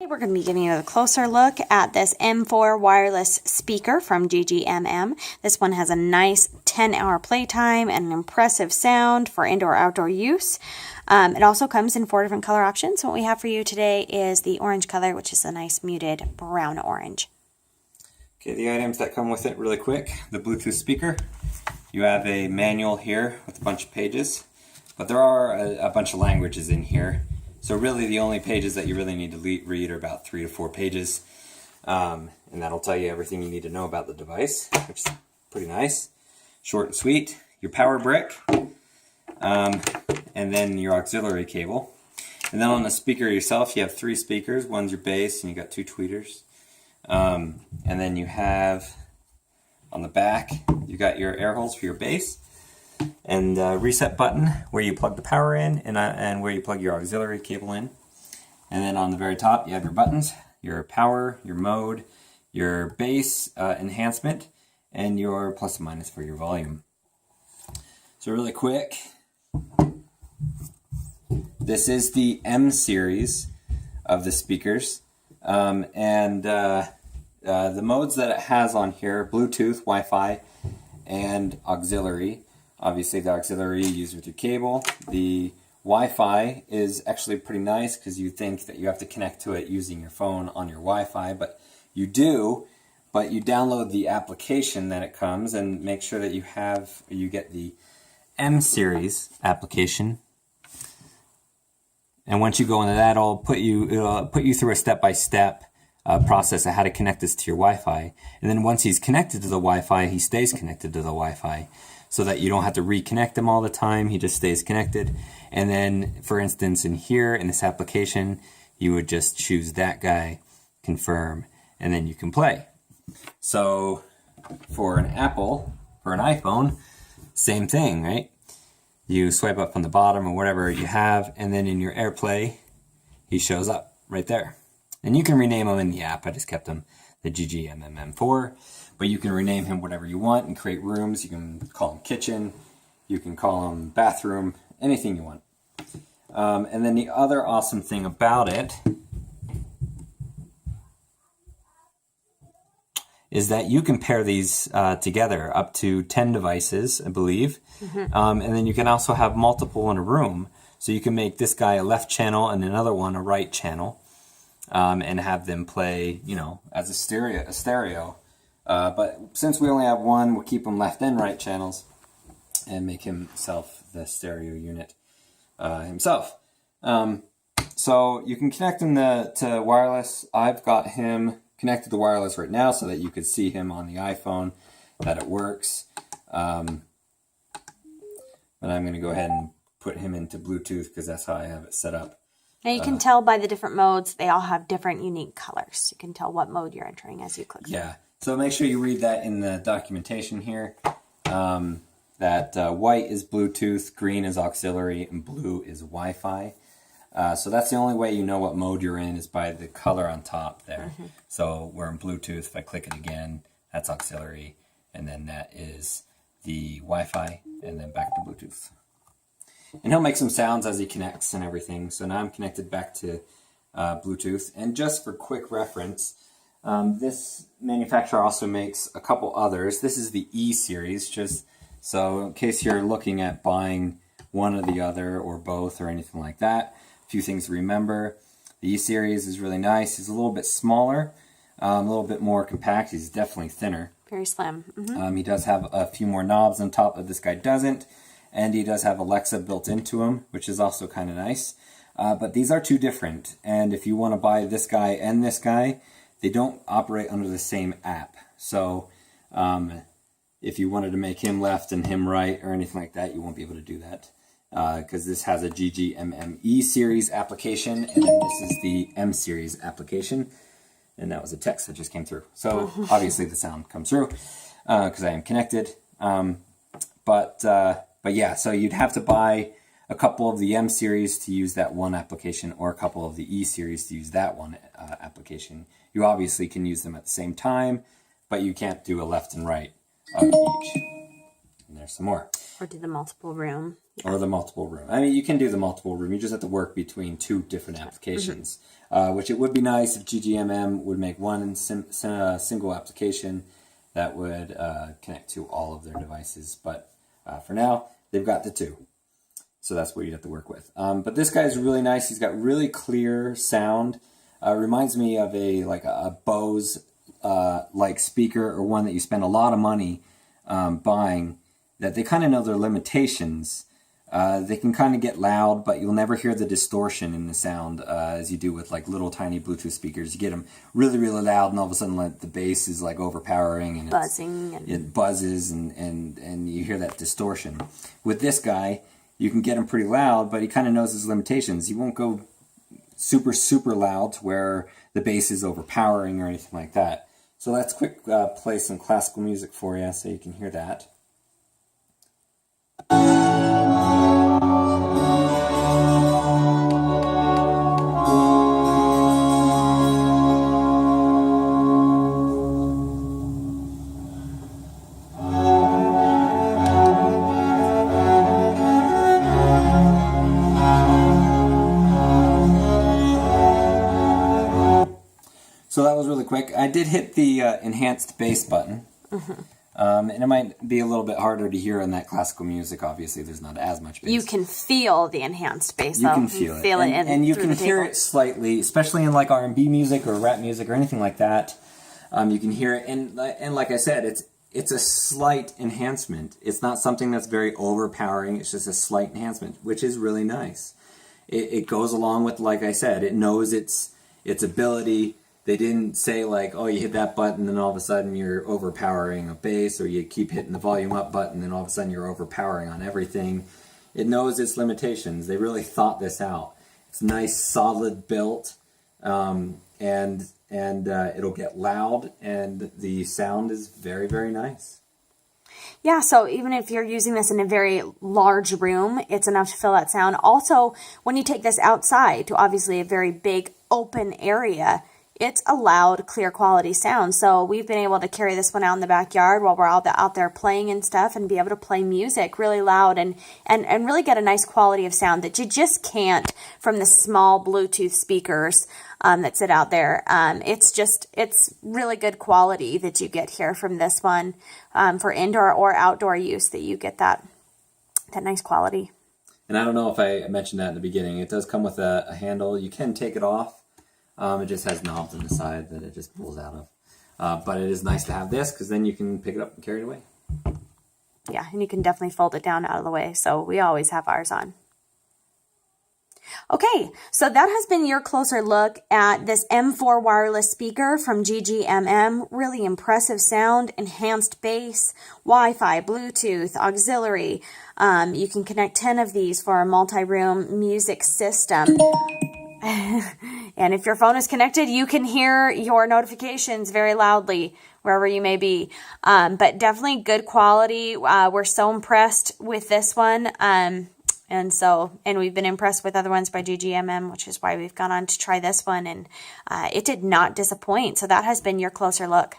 We're going to be giving you a closer look at this M4 wireless speaker from GGMM. This one has a nice 10-hour playtime and an impressive sound for indoor-outdoor use. It also comes in 4 different color options. What we have for you today is the orange color, which is a nice muted brown orange. Okay, the items that come with it really quick. The Bluetooth speaker. You have a manual here with a bunch of pages, but there are a bunch of languages in here. So really the only pages that you really need to read are about 3 to 4 pages. And that'll tell you everything you need to know about the device, which is pretty nice. Short and sweet. Your power brick. And then your auxiliary cable. And then on the speaker yourself, you have 3 speakers. One's your bass, and you got 2 tweeters. And then you have, on the back, you got your air holes for your bass. And reset button where you plug the power in and where you plug your auxiliary cable in. And then on the very top you have your buttons, your power, your mode, your bass enhancement, and your plus and minus for your volume. So really quick, this is the M series of the speakers. The modes that it has on here: Bluetooth, Wi-Fi, and auxiliary. Obviously the auxiliary you use with your cable. The Wi-Fi is actually pretty nice because you think that you have to connect to it using your phone on your Wi-Fi, but you do, but you download the application that it comes and make sure that you get the M series application. And once you go into that, it'll put you through a step-by-step process of how to connect this to your Wi-Fi. And then once he's connected to the Wi-Fi, he stays connected to the Wi-Fi, so that you don't have to reconnect him all the time. He just stays connected. And then, for instance, in here, in this application, you would just choose that guy, confirm, and then you can play. So for an Apple, or an iPhone, same thing, right? You swipe up on the bottom or whatever you have, and then in your AirPlay, he shows up right there. And you can rename him in the app. I just kept him the GGMM4. But you can rename him whatever you want and create rooms. You can call him kitchen. You can call him bathroom. Anything you want. And then the other awesome thing about it is that you can pair these together, up to 10 devices, I believe. Mm-hmm. And then you can also have multiple in a room. So you can make this guy a left channel and another one a right channel, and have them play, as a stereo. But since we only have one, we'll keep them left and right channels and make himself the stereo unit himself. So you can connect him to wireless. I've got him connected to wireless right now so that you could see him on the iPhone, that it works. But I'm going to go ahead and put him into Bluetooth because that's how I have it set up. Now you can tell by the different modes, they all have different unique colors. You can tell what mode you're entering as you click through. Yeah. So make sure you read that in the documentation here, that white is Bluetooth, green is auxiliary, and blue is Wi-Fi. So that's the only way you know what mode you're in, is by the color on top there. Mm-hmm. So we're in Bluetooth. If I click it again, that's auxiliary, and then that is the Wi-Fi, and then back to Bluetooth. And he'll make some sounds as he connects and everything. So now I'm connected back to Bluetooth. And just for quick reference, this manufacturer also makes a couple others. This is the E series, just so in case you're looking at buying one or the other or both or anything like that. A few things to remember. The E series is really nice. He's a little bit smaller, a little bit more compact. He's definitely thinner. Very slim. Mm-hmm. He does have a few more knobs on top, but this guy doesn't. And he does have Alexa built into him, which is also kind of nice. But these are two different. And if you want to buy this guy and this guy, they don't operate under the same app. So if you wanted to make him left and him right or anything like that, you won't be able to do that. Because this has a GGMM E series application, and then this is the M series application. And that was a text that just came through. So obviously the sound comes through because I am connected. But yeah, so you'd have to buy a couple of the M series to use that one application, or a couple of the E series to use that one application. You obviously can use them at the same time, but you can't do a left and right of each. And there's some more. Or do the multiple room. Or the multiple room. I mean, you can do the multiple room. You just have to work between two different applications. Which it would be nice if GGMM would make one single application that would connect to all of their devices. But for now, they've got the two. So that's what you have to work with. But this guy is really nice. He's got really clear sound. Reminds me of a Bose like speaker, or one that you spend a lot of money buying, that they kind of know their limitations. They can kind of get loud, but you'll never hear the distortion in the sound as you do with like little tiny Bluetooth speakers. You get them really, really loud, and all of a sudden like, the bass is like overpowering and buzzing. It buzzes, and you hear that distortion. With this guy, you can get him pretty loud, but he kind of knows his limitations. He won't go super, super loud to where the bass is overpowering or anything like that. So let's quick play some classical music for you so you can hear that. So that was really quick. I did hit the enhanced bass button. And it might be a little bit harder to hear in that classical music. Obviously, there's not as much bass. You can feel the enhanced bass, You though. can feel it. And you can hear it slightly, especially in like R&B music or rap music or anything like that. You can hear it. And like I said, it's a slight enhancement. It's not something that's very overpowering. It's just a slight enhancement, which is really nice. It goes along with, like I said, it knows its ability. They didn't say like, oh, you hit that button and all of a sudden you're overpowering a bass, or you keep hitting the volume up button and all of a sudden you're overpowering on everything. It knows its limitations. They really thought this out. It's nice, solid built, and it'll get loud, and the sound is very, very nice. Yeah, so even if you're using this in a very large room, it's enough to fill that sound. Also, when you take this outside to obviously a very big open area, it's a loud, clear quality sound. So we've been able to carry this one out in the backyard while we're out there playing and stuff, and be able to play music really loud and really get a nice quality of sound that you just can't from the small Bluetooth speakers that sit out there. It's really good quality that you get here from this one for indoor or outdoor use, that you get that nice quality. And I don't know if I mentioned that in the beginning. It does come with a handle. You can take it off. It just has knobs on the side that it just pulls out of. But it is nice to have this, because then you can pick it up and carry it away. Yeah, and you can definitely fold it down out of the way. So we always have ours on. Okay, so that has been your closer look at this M4 wireless speaker from GGMM. Really impressive sound, enhanced bass, Wi-Fi, Bluetooth, auxiliary. You can connect 10 of these for a multi-room music system. And if your phone is connected, you can hear your notifications very loudly wherever you may be. But definitely good quality. We're so impressed with this one. And we've been impressed with other ones by GGMM, which is why we've gone on to try this one. And it did not disappoint. So that has been your closer look.